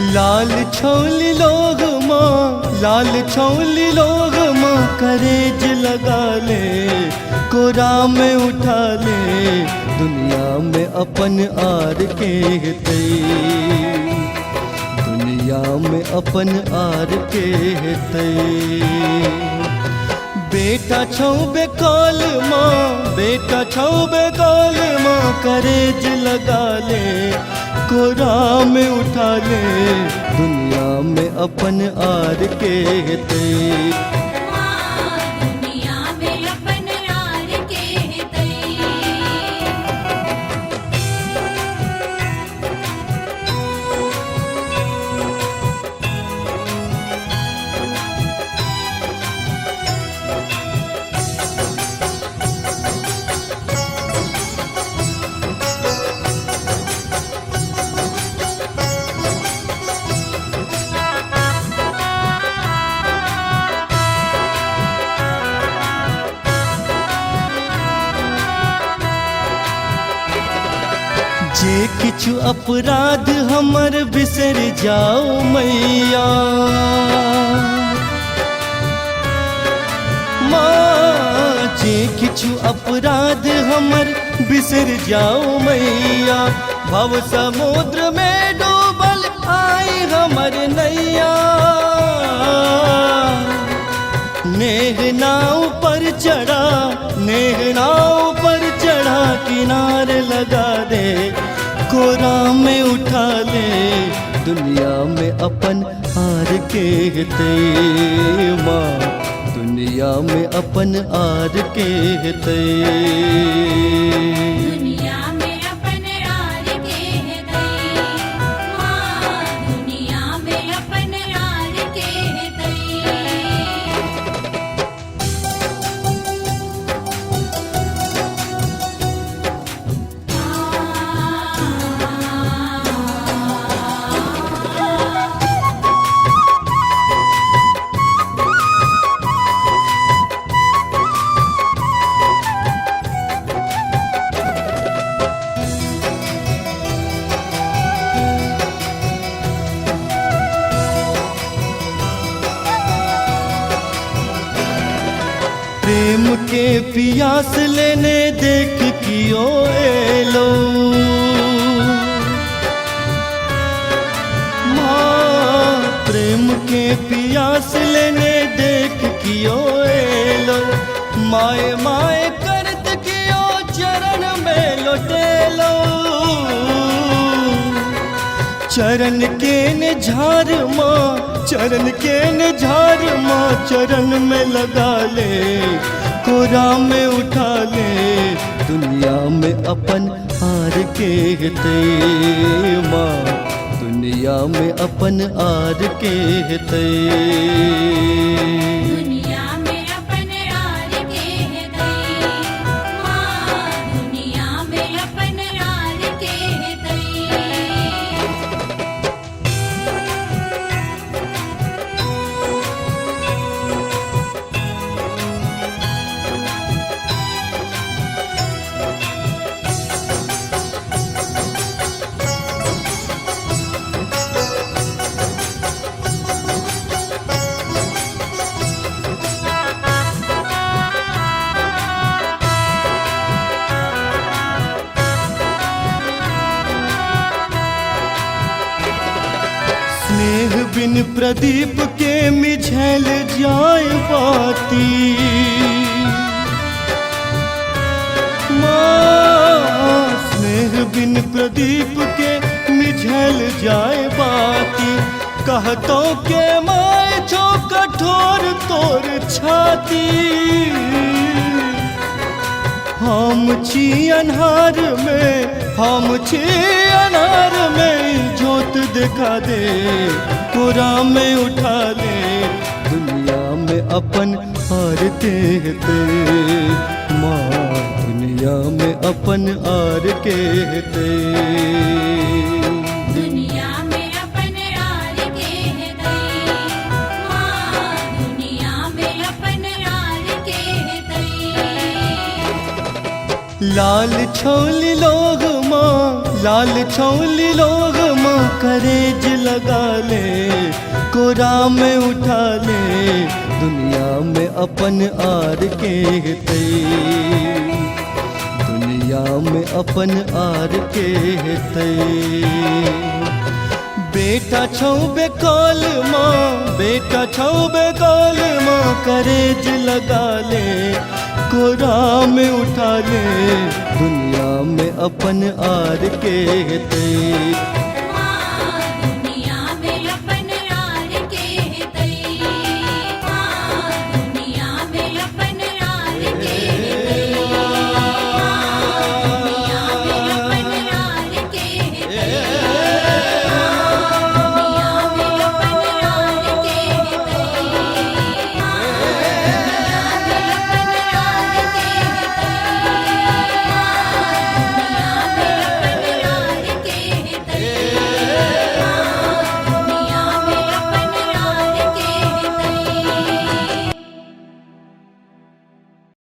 लाल छौली लोग माँ, लाल छौली लोग माँ, करेज लगा ले, कोरा में उठा ले, दुनिया में अपन आर के हेतै, दुनिया में अपन आर के हेतै। बेटा छौ बेकौल माँ, बेटा छौ बेकौल माँ, करेज लगा ले, कोरा में उठा ले, दुनिया में अपन आर के हेतै। दुनिया में अपन आर के हेतै। जे किछु अपराध हमर बिसर जाओ मैया, माँ जे किछु अपराध हमर बिसर जाओ मैया, भव समुद्र में डूबल आई हमर नैया, नेह नाव पर चढ़ा, नेह नाव पर चढ़ा, किनारे लगा दे, कोरा में उठा ले, दुनिया में अपन आर के हेतै माँ, दुनिया में अपन आर के हेतै। दुनिया में अपन आर के हेतै। माँ दुनिया में अपन आर के हेतै। प्रेम के पियास लेने देख कियो एलो, माँ प्रेम के पियास लेने देख कियो एलो, माए माए करत कियो चरण में लौटेलो, चरण के ने झार माँ, चरण के ने झार माँ, चरण में लगा ले, कोरा में उठा ले, दुनिया में अपन आर के हेतै माँ, दुनिया में अपन आर के हेतै। दुनिया में अपन आर के हेतै। माँ दुनिया में अपन आर के हेतै। स्नेह बिन प्रदीप के मिझल जाय बाती, माँ स्नेह बिन प्रदीप के मिझल जाय बाती, कहतों के माय छो कठोर तोर छाती, हम छी अन्हार में, हम छी अन्हार में, जोत दिखा दे, कोरा में उठा ले, दुनिया में अपन आर के हेतै माँ, दुनिया में अपन आर के हेतै। दुनिया में अपन आर के हेतै। माँ दुनिया में अपन आर के हेतै। लाल छौली लोग माँ, लाल छौली लोग माँ, करेज लगा ले, कोरा में उठा ले, दुनिया में अपन आर के हेतै, दुनिया में अपन आर के हेतै। बेटा छौ बेकौल माँ, बेटा छौ बेकौल माँ, करेज लगा ले, कोरा में उठा ले, दुनिया में अपन आर के हेतै,